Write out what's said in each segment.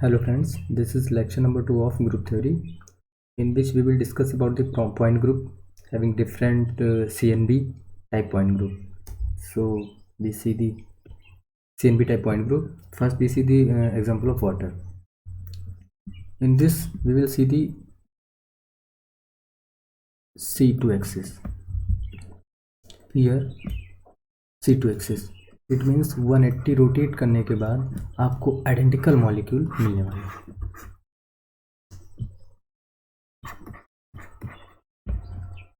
Hello friends, this is lecture number 2 of group theory, in which we will discuss about the point group having different CNB type point group. So we see the CNB type point group. First we see the example of water. In this we will see the C2 axis. Here C2 axis, it means 180 rotate करने के बाद आपको identical molecule मिलने वाला है.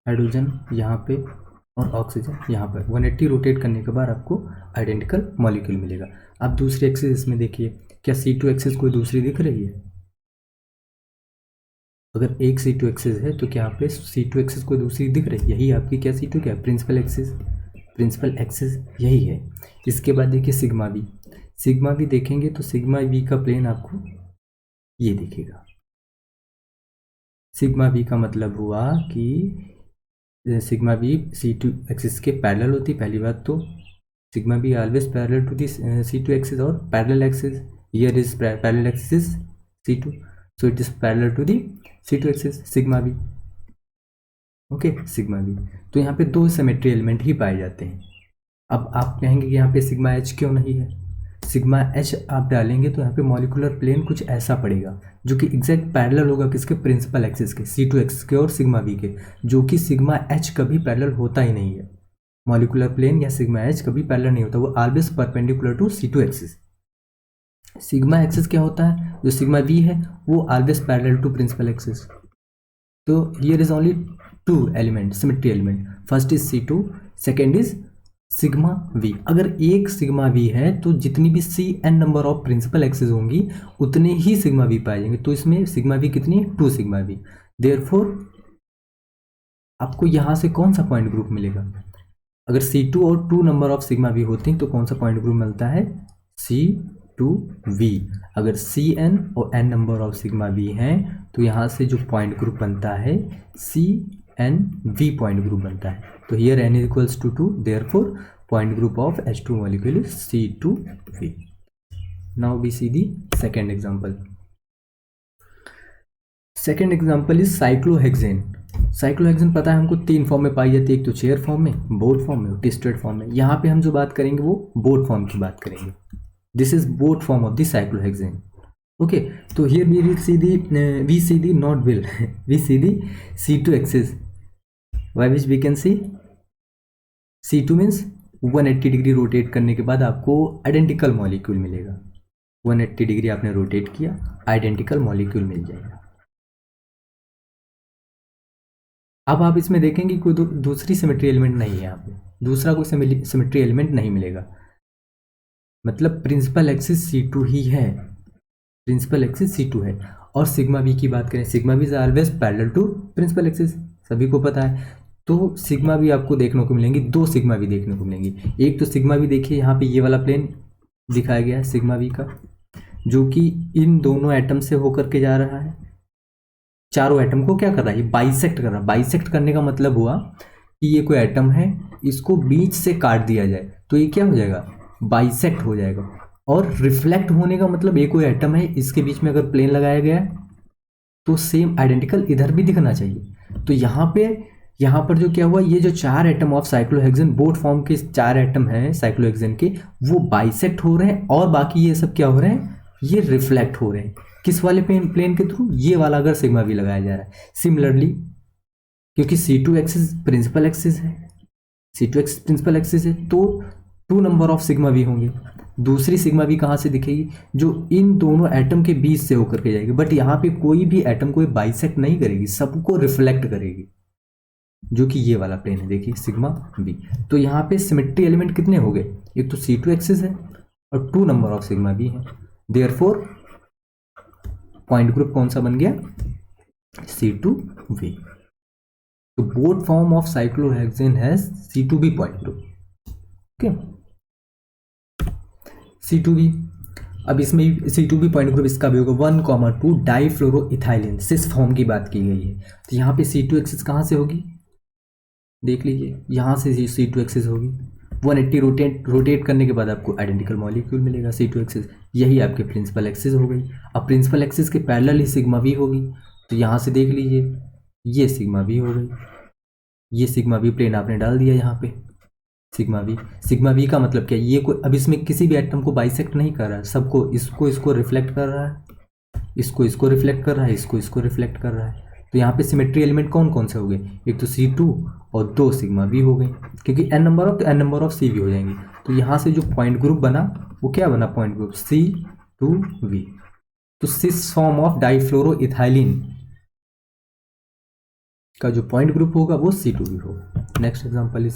Hydrogen यहाँ पे और ऑक्सीजन यहाँ पर 180 रोटेट करने के बाद आपको आइडेंटिकल मॉलिक्यूल मिलेगा. अब दूसरी एक्सिस इसमें देखिए, क्या C2 एक्सिस कोई दूसरी दिख रही है? अगर एक C2 एक्सिस है तो क्या यहाँ पे C2 एक्सिस कोई दूसरी दिख रही है? यही आपकी क्या C2 क्या प्रिंसिपल एक्सिस, प्रिंसिपल एक्सिस यही है. इसके बाद देखिए सिग्मा बी. सिग्मा बी देखेंगे तो सिग्मा बी का प्लेन आपको ये दिखेगा. सिग्मा बी का मतलब हुआ कि सिग्मा बी C2 एक्सिस के पैरेलल होती. पहली बात तो sigma B always parallel to this C2 axis, और parallel axis here is parallel axis is C2, so it is parallel to the C2 axis sigma B. Okay, sigma B. तो यहाँ पे दो सिमेट्री एलिमेंट ही पाए जाते हैं. अब आप कहेंगे कि यहाँ पे सिग्मा एच क्यों नहीं है? सिग्मा एच आप डालेंगे तो यहाँ पे मॉलिकुलर प्लेन कुछ ऐसा पड़ेगा जो कि एग्जैक्ट पैरेलल होगा किसके, प्रिंसिपल एक्सिस के, C2 एक्सिस के और सिग्मा बी के, जो कि सिग्मा एच कभी पैरेलल होता ही नहीं है. मॉलिकुलर प्लेन या सिग्मा एच कभी पैरेलल नहीं होता, वो always perpendicular to C2 axis. Sigma axis क्या होता है, जो सिग्मा वी है वो always parallel to principal axis. तो here is only two element, symmetry element. First is C2, second is sigma V. अगर एक सिग्मा वी है तो जितनी भी Cn number of principal axis होंगी उतने ही सिग्मा वी पाए जाएंगे. तो इसमें सिग्मा वी कितनी है, 2 सिग्मा वी. देयरफॉर आपको यहाँ से कौन सा पॉइंट ग्रुप मिलेगा? अगर C2 और 2 नंबर ऑफ सिग्मा वी होती हैं तो कौन सा पॉइंट ग्रुप मिलता है, C2V. अगर Cn और n number of sigma we हैं तो यहाँ से जो पॉइंट ग्रुप बनता है CnV पॉइंट ग्रुप बनता है. तो here n equals to 2, therefore point group of H2 molecule is C2V. Now we see the second example. Second example is cyclohexane. Cyclohexane पता है हमको 3 फॉर्म में पाई जाती है, एक तो चेयर फॉर्म में, बोट फॉर्म में और ट्विस्टेड फॉर्म में. यहाँ पे हम जो बात करेंगे वो बोट फॉर्म की बात करेंगे. This is both form of the cyclohexane. Okay, so here we will see the not will we see the C2 axis, by which we can see C2 means 180 degree rotate करने के बाद आपको identical molecule मिलेगा. 180 degree आपने rotate किया, identical molecule मिल जाएगा. अब आप इसमें देखेंगे कोई दूसरी सिमेट्री एलिमेंट नहीं है. यहाँ पे दूसरा कोई सिमेट्री एलिमेंट नहीं मिलेगा, मतलब प्रिंसिपल एक्सिस C2 ही है, प्रिंसिपल एक्सिस C2 है. और सिग्मा बी की बात करें, sigma B is always parallel to principal axis, सभी को पता है. तो सिग्मा बी आपको देखने को मिलेंगी, 2 सिग्मा बी देखने को मिलेंगी. एक तो सिग्मा बी देखिए यहाँ पे ये वाला प्लेन दिखाया गया है सिग्मा बी का, जो कि इन दोनों एटम से होकर के जा रहा है. चारों एटम को क्या कर रहा है, बाइसेक्ट कर रहा है. बाइसेक्ट करने का मतलब हुआ कि ये कोई एटम है, इसको बीच से काट दिया जाए तो ये क्या हो जाएगा, बाइसेक्ट हो जाएगा. और रिफ्लेक्ट होने का मतलब एक कोई एटम है, इसके बीच में अगर प्लेन लगाया गया तो सेम आइडेंटिकल इधर भी दिखना चाहिए. तो यहाँ पर जो क्या हुआ, ये जो 4 atom of cyclohexane, boat form के 4 एटम हैं साइक्लोहेक्सेन के, वो बाइसेक्ट हो रहे हैं. और बाकी ये सब क्या हो रहे हैं, ये रिफ्लेक्ट हो रहे हैं. किस वाले प्लेन के थ्रू, ये वाला अगर सिग्मा भी लगाया जा रहा है. सिमिलरली क्योंकि C2 एक्सिस प्रिंसिपल एक्सिस है, C2 एक्सिस प्रिंसिपल एक्सिस है, तो 2 नंबर ऑफ सिग्मा वी होंगे. दूसरी सिग्मा वी कहाँ से दिखेगी, जो इन दोनों एटम के बीच से होकर के जाएगी. बट यहाँ पे कोई भी एटम को बाइसेक्ट नहीं करेगी, सबको रिफ्लेक्ट करेगी, जो कि ये वाला प्लेन है देखिए सिग्मा बी. तो यहाँ पे सिमेट्री एलिमेंट कितने हो गए, एक तो C2 एक्सिस है और 2 नंबर ऑफ सिग्मा बी है. देयरफॉर पॉइंट ग्रुप कौन सा बन गया, C2V. तो both form of cyclohexane has C2V point group. Okay, C2V. अब इसमें C2V पॉइंट ग्रुप इसका भी होगा 1,2 डाइफ्लोरोइथाइलिन, सिस फॉर्म की बात की गई है. तो यहाँ पे C2 एक्सिस कहाँ से होगी, देख लीजिए, यहाँ से C2 एक्सिस होगी. 180 रोटेट करने के बाद आपको आइडेंटिकल मॉलिक्यूल मिलेगा C2 एक्सिस। यही आपके प्रिंसिपल एक्सिस हो गई। अब प्रिंसिपल एक्सिस के पैरेलल ही सिग्मा वी होगी, तो यहाँ से देख लीजिए ये सिग्मा वी हो गई, ये सिग्मा वी प्लेन आपने डाल दिया यहाँ पे सिग्मा वी। सिग्मा वी का मतलब क्या, ये कोई अब इसमें किसी भी एटम को बाइसेक्ट नहीं कर रहा है, सबको इसको रिफ्लेक्ट कर रहा है, इसको रिफ्लेक्ट कर रहा है, इसको रिफ्लेक्ट कर रहा है। तो यहाँ पे सिमेट्री एलिमेंट कौन कौन से हो गए, एक तो C2 और 2 सिग्मा वी हो गए, क्योंकि n नंबर ऑफ तो n number of C V हो जाएंगे। तो यहाँ से जो पॉइंट ग्रुप बना वो क्या बना, पॉइंट ग्रुप C2V। तो सिस फॉर्म ऑफ डाइफ्लोरोइथाइलिन का जो पॉइंट ग्रुप होगा वो C2V होगा। नेक्स्ट एग्जांपल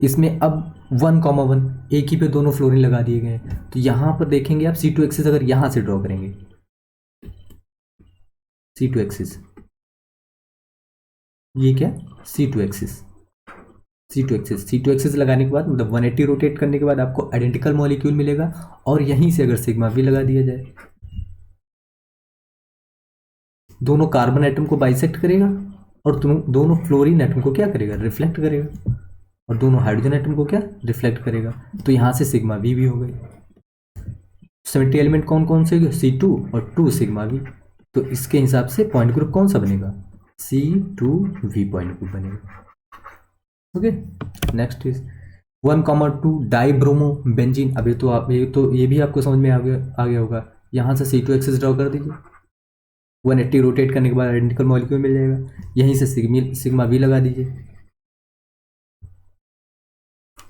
इसमें अब 1,1 एक ही पे दोनों फ्लोरीन लगा दिए गए हैं। तो यहाँ पर देखेंगे आप C2 एक्सिस अगर यहाँ से ड्रॉ करेंगे, C2 एक्सिस ये क्या C2 एक्सिस, C2 एक्सिस लगाने के बाद मतलब 180 रोटेट करने के बाद आपको आइडेंटिकल मॉलिक्यूल मिलेगा। और यहीं से अगर सिग्मा वी लगा दिया जाए, दोनों कार्बन एटम को बाइसेक्ट करेगा और दोनों फ्लोरीन एटम को क्या करेगा, रिफ्लेक्ट करेगा, और दोनों हाइड्रोजन एटम को क्या रिफ्लेक्ट करेगा। तो यहाँ से सिग्मा वी भी हो गई। सिमेट्री एलिमेंट कौन कौन से C2 और 2 सिग्मा वी। तो इसके हिसाब से पॉइंट ग्रुप कौन सा बनेगा, C2V पॉइंट ग्रुप बनेगा। Okay, next is 1,2 dibromo benzene. अभी तो आप ये भी आपको समझ में आ गया होगा। यहाँ से C2 एक्सिस ड्रॉ कर दीजिए, 180 रोटेट करने के बाद आइडेंटिकल मॉलिक्यूल मिल जाएगा। यहीं से सिग्मा वी लगा दीजिए,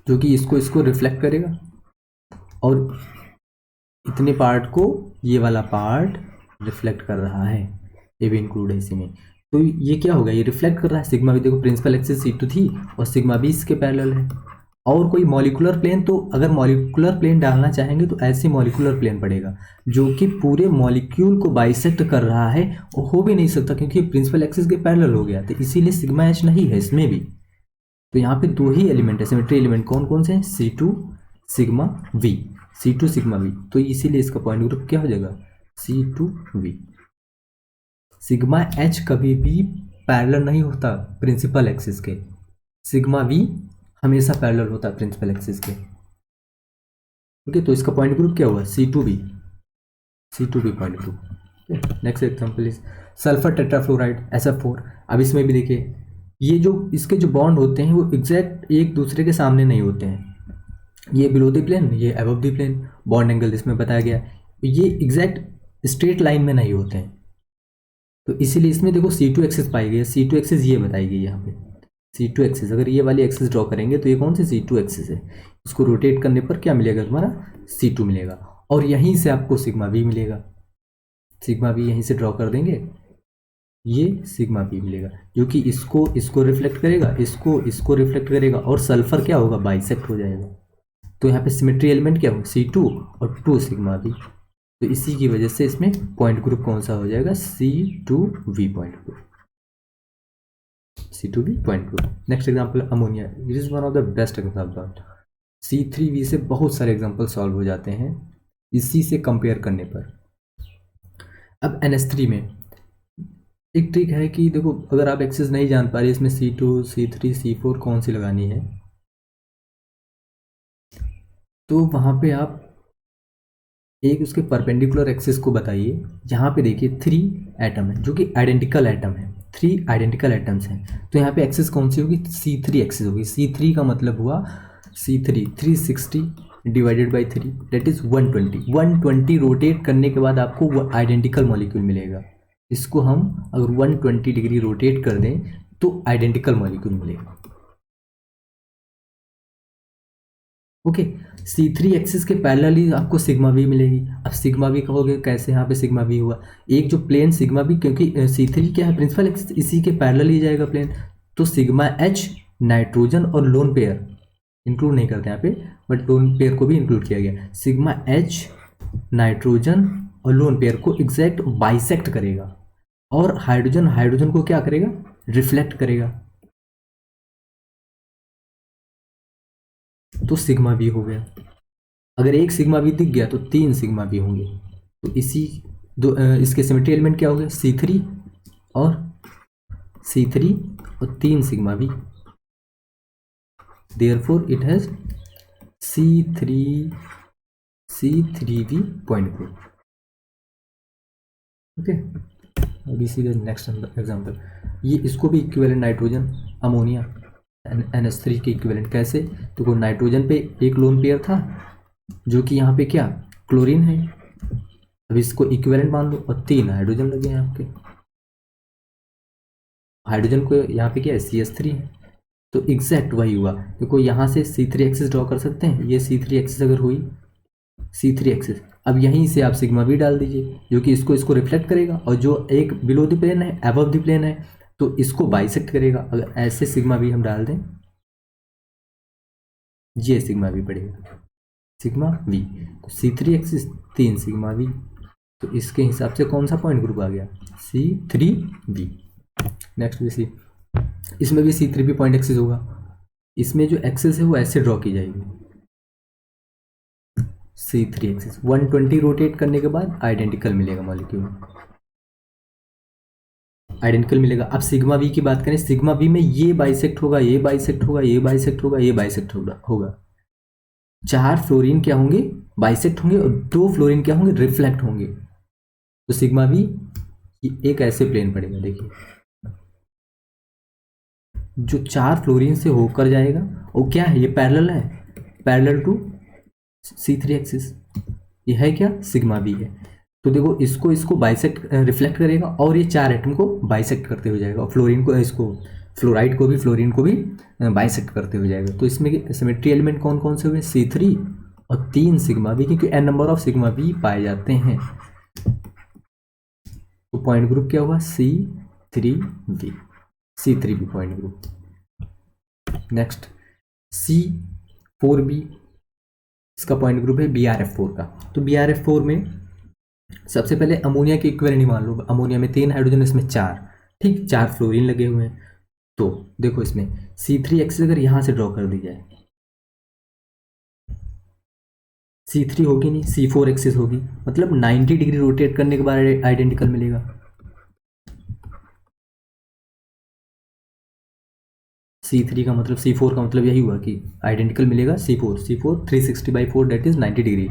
जो कि इसको रिफ्लेक्ट करेगा, और इतने पार्ट को ये वाला पार्ट रिफ्लेक्ट कर रहा है, ये भी इंक्लूड है इसी में। तो ये क्या होगा, ये रिफ्लेक्ट कर रहा है सिग्मा वी। देखो प्रिंसिपल एक्सिस C2 थी और सिग्मा वी इसके पैरेलल है। और कोई मॉलिकुलर प्लेन, तो अगर मॉलिकुलर प्लेन डालना चाहेंगे तो ऐसे मॉलिकुलर प्लेन पड़ेगा जो कि पूरे मॉलिक्यूल को बाइसेक्ट कर रहा है, और हो भी नहीं सकता क्योंकि प्रिंसिपल एक्सिस के पैरेलल हो गया, तो इसीलिए सिग्मा एच नहीं है इसमें भी। तो यहाँ पे दो ही एलिमेंट है सिमेट्री एलिमेंट, कौन कौन से हैं, C2 sigma V, C2 sigma V। तो इसीलिए इसका पॉइंट ग्रुप क्या हो जाएगा, C2V। सिग्मा एच कभी भी पैरेलल नहीं होता प्रिंसिपल एक्सिस के, सिग्मा वी हमेशा पैरेलल होता है प्रिंसिपल एक्सिस के। ओके, तो इसका पॉइंट ग्रुप क्या हुआ, C2V point group. Next example is sulphur tetrafluoride SF4। अब इसमें भी देखिए, ये जो इसके जो बॉन्ड होते हैं वो एग्जैक्ट एक दूसरे के सामने नहीं होते हैं, ये बिलो द प्लेन, ये above the plane. Bond angle इसमें बताया गया, ये एग्जैक्ट स्ट्रेट लाइन में नहीं होते हैं। तो इसीलिए इसमें देखो C2 एक्सिस पाई गई है, C2 एक्सिस ये बताई गई है यहाँ पे, C2 एक्सिस। अगर ये वाली एक्सिस ड्रॉ करेंगे तो ये कौन सी C2 एक्सिस है, इसको रोटेट करने पर क्या मिलेगा तुम्हारा, C2 मिलेगा। और यहीं से आपको सिग्मा वी मिलेगा, सिग्मा वी यहीं से ड्रॉ कर देंगे, ये सिग्मा वी मिलेगा, जो कि इसको रिफ्लेक्ट करेगा, इसको रिफ्लेक्ट करेगा, और सल्फर क्या होगा, बाइसेक्ट हो जाएगा। तो यहाँ पे सिमेट्री एलिमेंट क्या होगा, C2 और 2 सिग्मा वी। तो इसी की वजह से इसमें पॉइंट ग्रुप कौन सा हो जाएगा, C2V point group, C2V point group. Next example ammonia, it is one of the best example. C3V से बहुत सारे एग्जांपल सॉल्व हो जाते हैं इसी से कंपेयर करने पर। अब NH3 में एक ट्रिक है कि देखो, अगर आप एक्सिस नहीं जान पा रहे इसमें C2 C3 C4 कौन सी लगानी है, तो वहां पे आप एक उसके परपेंडिकुलर एक्सिस को बताइए। यहाँ पे देखिए 3 एटम है जो कि आइडेंटिकल एटम है, 3 आइडेंटिकल एटम्स हैं। तो यहाँ पे एक्सिस कौन सी होगी, C3 एक्सिस होगी। C3 का मतलब हुआ C3 360 divided by 3 that is 120 rotate करने के बाद आपको वो आइडेंटिकल मॉलिक्यूल मिलेगा। इसको हम अगर 120 डिग्री रोटेट कर दें तो आइडेंटिकल मॉलिक्यूल मिलेगा। ओके, C3 एक्सिस के पैरेलल ही आपको सिग्मा वी मिलेगी। अब सिग्मा वी कहोगे कैसे, यहाँ पे सिग्मा वी हुआ एक जो प्लेन सिग्मा वी, क्योंकि C3 क्या है प्रिंसिपल एक्सिस, इसी के पैरेलल ही जाएगा प्लेन। तो सिग्मा एच नाइट्रोजन और लोन पेयर इंक्लूड नहीं करते यहाँ पे, बट लोन पेयर को भी इंक्लूड किया गया। सिग्मा एच नाइट्रोजन और लोन पेयर को एग्जैक्ट बाइसेक्ट करेगा, और हाइड्रोजन को क्या करेगा, रिफ्लेक्ट करेगा। तो सिग्मा वी हो गया। अगर एक सिग्मा वी दिख गया तो 3 सिग्मा वी होंगे। तो इसके सिमेट्री एलिमेंट क्या हो गए, C3 और 3 sigma we. Therefore it has C3V point group. Okay, अभी सीधे नेक्स्ट एग्जांपल, ये इसको भी इक्विवेलेंट नाइट्रोजन अमोनिया NH3 के इक्विवेलेंट कैसे, तो वो नाइट्रोजन पे एक लोन पेयर था जो कि यहाँ पे क्या क्लोरीन है, अब इसको इक्विवेलेंट मान लो और 3 हाइड्रोजन लगे हैं आपके, हाइड्रोजन को यहाँ पे क्या है CH3 है, तो एग्जैक्ट वही हुआ। देखो यहाँ से C3 एक्सिस ड्रॉ कर सकते हैं, ये C3 एक्सिस अगर हुई C3 एक्सिस, अब यहीं से आप सिग्मा भी डाल दीजिए जो कि इसको रिफ्लेक्ट करेगा, और जो एक बिलो द प्लेन है अबव द प्लेन है तो इसको बाइसेक्ट करेगा। अगर ऐसे सिग्मा भी हम डाल दें, ये सिग्मा भी पड़ेगा, सिग्मा वी, तो C3 एक्सिस 3 सिग्मा वी, तो इसके हिसाब से कौन सा पॉइंट ग्रुप आ गया C3V। नेक्स्ट सी, इसमें भी C3V पॉइंट एक्सिस होगा, इसमें जो एक्सिस है वो ऐसे ड्रॉ की जाएगी, C3 एक्सिस 120 रोटेट करने के बाद आइडेंटिकल मिलेगा मॉलिक्यूल, आइडेंटिकल मिलेगा। अब सिग्मा वी की बात करें, सिग्मा वी में ये बाइसेक्ट होगा, ये बाइसेक्ट होगा, ये बाइसेक्ट होगा, ये बाइसेक्ट होगा, 4 फ्लोरीन क्या होंगे बाइसेक्ट होंगे और 2 फ्लोरीन क्या होंगे रिफ्लेक्ट होंगे, तो सिग्मा वी एक ऐसे प्लेन पड़ेगा। देखिए जो 4 फ्लोरीन से होकर जाएगा वो क्या है, ये पैरेलल है, पैरेलल टू C3 एक्सिस, ये है क्या सिग्मा वी है। तो देखो इसको बाइसेक्ट रिफ्लेक्ट करेगा और ये 4 एटम को बाइसेक्ट करते हुए जाएगा, और फ्लोरीन को इसको फ्लोराइड को भी फ्लोरीन को भी बाइसेक्ट करते हुए जाएगा। तो इसमें सिमेट्री एलिमेंट कौन कौन से हुए C3 और 3 सिग्मा वी, क्योंकि n number of sigma we पाए जाते हैं। तो पॉइंट ग्रुप क्या हुआ C3V, C3V point group. Next C4B, इसका पॉइंट ग्रुप है BrF4 का। तो BrF4 में सबसे पहले अमोनिया के इक्विवेलेंट मान लो, अमोनिया में 3 हाइड्रोजन, इसमें 4, ठीक 4 फ्लोरीन लगे हुए हैं। तो देखो इसमें C3 एक्सिस अगर यहां से ड्रॉ कर दी जाए, C3 होगी नहीं, C4 एक्सिस होगी, मतलब 90 डिग्री रोटेट करने के बाद आइडेंटिकल मिलेगा। C3 का मतलब, C4 का मतलब यही हुआ कि आइडेंटिकल मिलेगा। C4 360/4 that is 90 degree,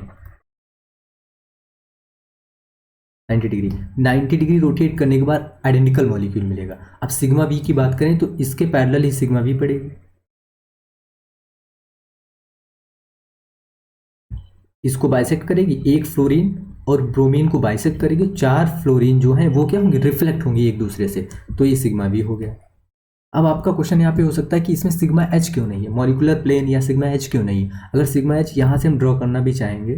90 degree rotate करने के बाद आइडेंटिकल मॉलिक्यूल मिलेगा। अब सिग्मा वी की बात करें तो इसके पैरेलल ही सिग्मा वी पड़ेगी, इसको बाइसेक्ट करेगी, एक फ्लोरीन और ब्रोमीन को बाइसेक्ट करेगी, 4 फ्लोरीन जो हैं वो क्या होंगे रिफ्लेक्ट होंगे एक दूसरे से, तो ये सिग्मा वी हो गया। अब आपका क्वेश्चन यहाँ पे हो सकता है कि इसमें सिग्मा एच क्यों नहीं है, मॉलिकुलर प्लेन या सिग्मा एच क्यों नहीं है। अगर सिग्मा एच यहाँ से हम ड्रॉ करना भी चाहेंगे,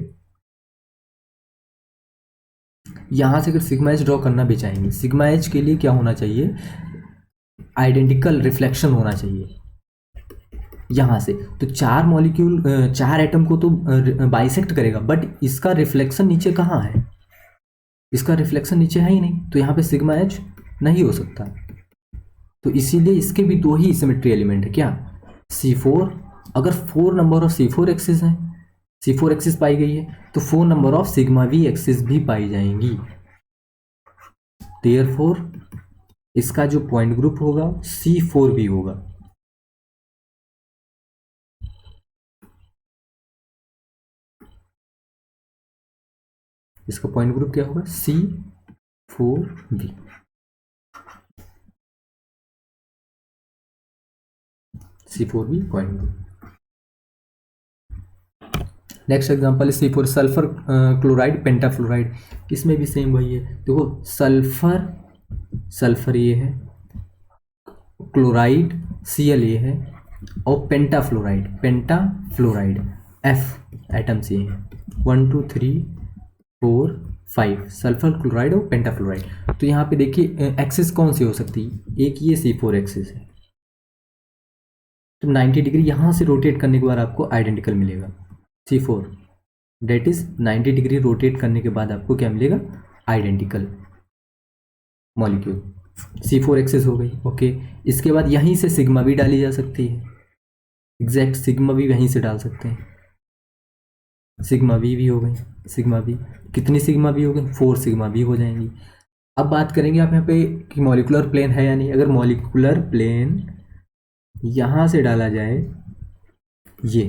यहाँ से अगर सिग्मा एच ड्रॉ करना भी चाहेंगे, सिग्मा एच के लिए क्या होना चाहिए, आइडेंटिकल रिफ्लेक्शन होना चाहिए यहाँ से। तो 4 मॉलिक्यूल 4 एटम को तो बाइसेक्ट करेगा, बट इसका रिफ्लेक्शन नीचे कहाँ है, इसका रिफ्लेक्शन नीचे है ही नहीं, तो यहाँ पे सिग्मा एच नहीं हो सकता। तो इसीलिए इसके भी 2 ही सिमेट्री एलिमेंट है, क्या C4, अगर 4 नंबर ऑफ C4 एक्सिस है, C4 एक्सिस पाई गई है तो 4 number of sigma we axis भी पाई जाएंगी। देयरफॉर इसका जो पॉइंट ग्रुप होगा C4V होगा। इसका पॉइंट ग्रुप क्या होगा C4V। C4V point group. Next example है C4 सल्फर क्लोराइड पेंटाफ्लोराइड, इसमें भी सेम वही है। देखो सल्फर ये है, क्लोराइड Cl ये है, और पेंटाफ्लोराइड F एटम्स ये हैं, 1 2 3 4 5 सल्फर क्लोराइड और पेंटाफ्लोराइड। तो यहाँ पे देखिए एक्सिस कौन सी हो सकती है, एक ये C4 एक्सिस है, तो 90 डिग्री यहाँ से रोटेट करने के बाद आपको आइडेंटिकल मिलेगा C4, date is 90 degree rotate करने के बाद आपको क्या मिलेगा, आइडेंटिकल मॉलिक्यूल। C4 एक्सिस हो गई, ओके। इसके बाद यहीं से सिग्मा भी डाली जा सकती है, एग्जैक्ट सिग्मा भी वहीं से डाल सकते हैं, सिग्मा भी हो गई, सिग्मा भी, कितनी सिग्मा भी हो गई, 4 सिग्मा भी हो जाएंगी। अब बात करेंगे आप यहाँ पे कि मॉलिकुलर प्लेन है या नहीं। अगर मॉलिकुलर प्लेन यहाँ से डाला जाए, ये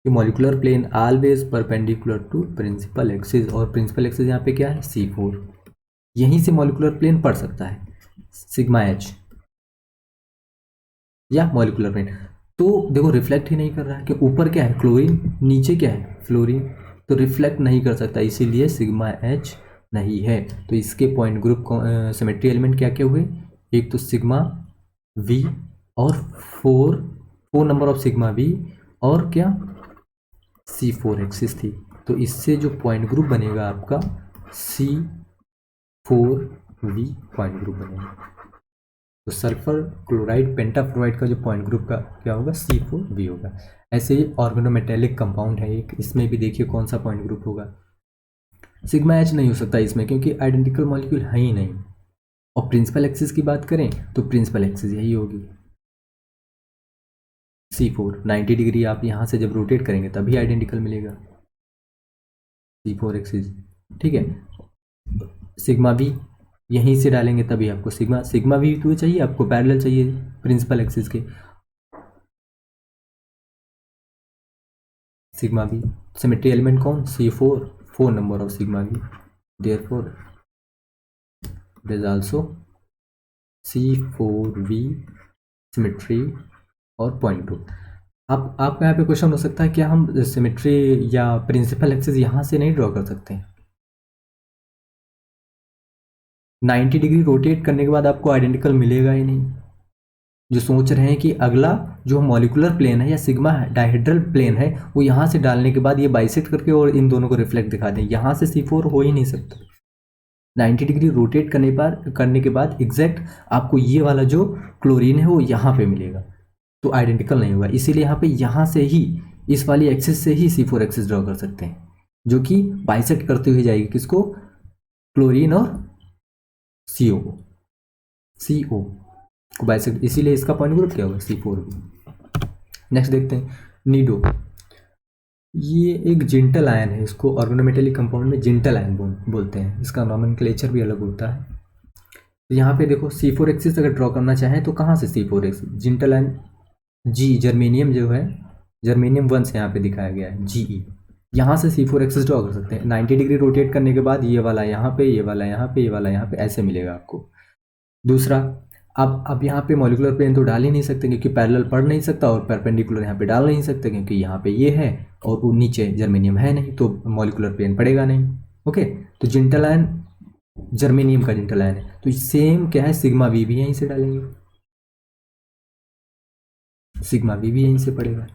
कि molecular plane always perpendicular to principal axis, और प्रिंसिपल एक्सिस यहाँ पे क्या है, C4। यहीं से मॉलिकुलर प्लेन पढ़ सकता है सिग्मा एच या मॉलिकुलर प्लेन। तो देखो रिफ्लेक्ट ही नहीं कर रहा है कि ऊपर क्या है क्लोरीन, नीचे क्या है फ्लोरीन, तो रिफ्लेक्ट नहीं कर सकता, इसीलिए सिग्मा एच नहीं है। तो इसके पॉइंट ग्रुप सिमेट्री एलिमेंट क्या क्या हुए, एक तो सिग्मा वी और four number of sigma we और क्या C4 एक्सिस थी। तो इससे जो पॉइंट ग्रुप बनेगा आपका C4V पॉइंट ग्रुप बनेगा। तो सल्फर क्लोराइड पेंटाफ्लोराइड का जो पॉइंट ग्रुप का क्या होगा, C4V होगा। ऐसे ही ऑर्गेनोमेटेलिक कंपाउंड है एक, इसमें भी देखिए कौन सा पॉइंट ग्रुप होगा, सिग्मा एच नहीं हो सकता इसमें क्योंकि आइडेंटिकल मॉलिक्यूल है ही नहीं। और प्रिंसिपल एक्सिस की बात करें तो प्रिंसिपल एक्सिस यही होगी C4। 90 डिग्री आप यहाँ से जब रोटेट करेंगे तभी आइडेंटिकल मिलेगा C4 एक्सिस, ठीक है। सिग्मा भी यहीं से डालेंगे तभी आपको सिग्मा भी तो चाहिए, आपको पैरेलल चाहिए प्रिंसिपल एक्सिस के। सिग्मा भी सिमेट्री एलिमेंट कौन, C4, 4 नंबर ऑफ सिग्मा भी, therefore it is also C4V symmetry और पॉइंट ग्रुप। अब आपका यहाँ पे क्वेश्चन हो सकता है क्या हम सिमेट्री या प्रिंसिपल एक्सिस यहाँ से नहीं ड्रॉ कर सकते हैं। 90 डिग्री रोटेट करने के बाद आपको आइडेंटिकल मिलेगा ही नहीं। जो सोच रहे हैं कि अगला जो मॉलिकुलर प्लेन है या सिग्मा डायहेड्रल प्लेन है वो यहाँ से डालने के बाद ये बाइसेक्ट करके और इन दोनों को रिफ्लेक्ट दिखा दें, यहाँ से C4 हो ही नहीं सकता। 90 डिग्री रोटेट करने के बाद एग्जैक्ट आपको ये वाला जो क्लोरीन है वो यहाँ पे मिलेगा, तो आइडेंटिकल नहीं होगा। इसीलिए यहाँ से ही इस वाली एक्सिस से ही C4 एक्सिस ड्रॉ कर सकते हैं, जो कि बाइसेक्ट करते हुए जाएगी किसको, क्लोरीन और CO को बाइसेक्ट, इसीलिए इसका पॉइंट ग्रुप क्या होगा, C4। नेक्स्ट देखते हैं नीडो। ये एक जिंटल आयन है, इसको ऑर्गेनोमेटेलिक कंपाउंड में जिंटल आयन बोलते हैं, इसका नॉमेनक्लेचर भी अलग होता है। तो यहाँ पे देखो C4 एक्सिस अगर ड्रॉ करना चाहें तो कहाँ से C4 एक्सिस, जिंटल आयन G, जर्मेनियम जो है जर्मेनियम 1 से यहाँ पे दिखाया गया है GE, यहाँ से C4 एक्सिस ड्रॉ कर सकते हैं। 90 डिग्री रोटेट करने के बाद ये वाला यहाँ पे, ये वाला यहाँ पे, ये वाला यहाँ पे, ऐसे मिलेगा आपको। दूसरा, अब यहाँ पे मॉलिकुलर प्लेन तो डाल ही नहीं सकते क्योंकि पैरेलल पढ़ नहीं सकता, और परपेंडिकुलर यहाँ पे डाल नहीं सकते क्योंकि यहाँ पे ये है और वो नीचे जर्मेनियम है नहीं, तो मॉलिकुलर प्लेन पड़ेगा नहीं। ओके, तो जिंटल आयन जर्मेनियम का जिंटल आयन है, तो सेम क्या है, सिग्मा वी भी यहीं से डालेंगे, सिग्मा वी भी यहीं से पड़ेगा।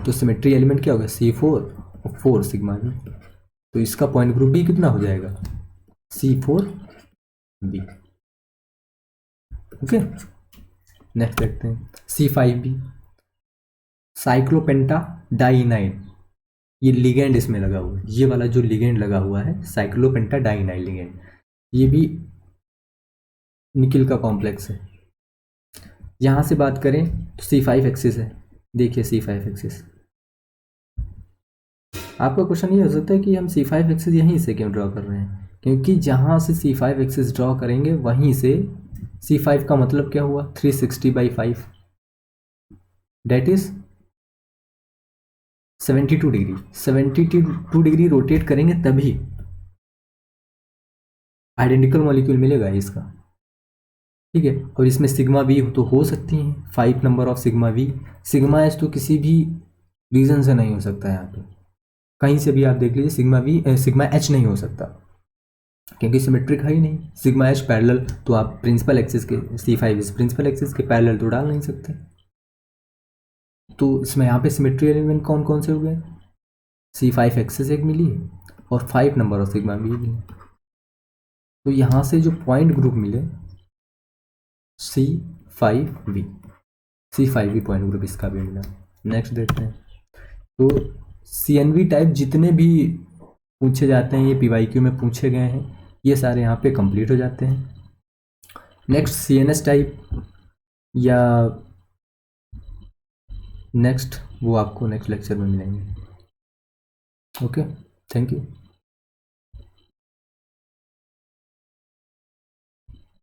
तो सिमेट्री एलिमेंट क्या होगा, C4 और 4 सिग्मा वी, तो इसका पॉइंट ग्रुप भी कितना हो जाएगा, C4V। ओके, नेक्स्ट देखते हैं C5B, साइक्लोपेंटा डाइनाइन। ये लिगेंड इसमें लगा हुआ है, ये वाला जो लिगेंड लगा हुआ है साइक्लोपेंटा डाइनाइन लिगेंड, ये भी निकिल का कॉम्प्लेक्स है। यहाँ से बात करें तो C5 एक्सिस है, देखिए C5 एक्सिस। आपका क्वेश्चन ये हो सकता है कि हम C5 एक्सिस यहीं से क्यों ड्रॉ कर रहे हैं, क्योंकि जहाँ से C5 एक्सिस ड्रॉ करेंगे वहीं से C5 का मतलब क्या हुआ, 360/5, that is 72 degree. 72 degree rotate करेंगे तभी आइडेंटिकल मॉलिक्यूल मिलेगा इसका, ठीक है। और इसमें सिग्मा वी तो हो सकती हैं, 5 number of sigma we. Sigma H तो किसी भी रीजन से नहीं हो सकता, यहाँ पे कहीं से भी आप देख लीजिए सिग्मा एच नहीं हो सकता क्योंकि सिमेट्रिक है ही नहीं। सिग्मा एच पैरेलल, तो आप प्रिंसिपल एक्सिस के C5 इस प्रिंसिपल एक्सिस के पैरेलल तो डाल नहीं सकते। तो इसमें यहाँ पे सिमेट्री एलिमेंट कौन कौन से हो गए, C5 एक्सिस एक मिली है और 5 नंबर ऑफ सिग्मा भी मिली। तो यहाँ से जो पॉइंट ग्रुप मिले C5V, C5V पॉइंट ग्रुप इसका भी मिला। नेक्स्ट देखते हैं, तो CNV टाइप जितने भी पूछे जाते हैं ये PYQ में पूछे गए हैं, ये सारे यहाँ पे कंप्लीट हो जाते हैं। नेक्स्ट CNS टाइप या नेक्स्ट वो आपको नेक्स्ट लेक्चर में मिलेंगे। Okay, thank you.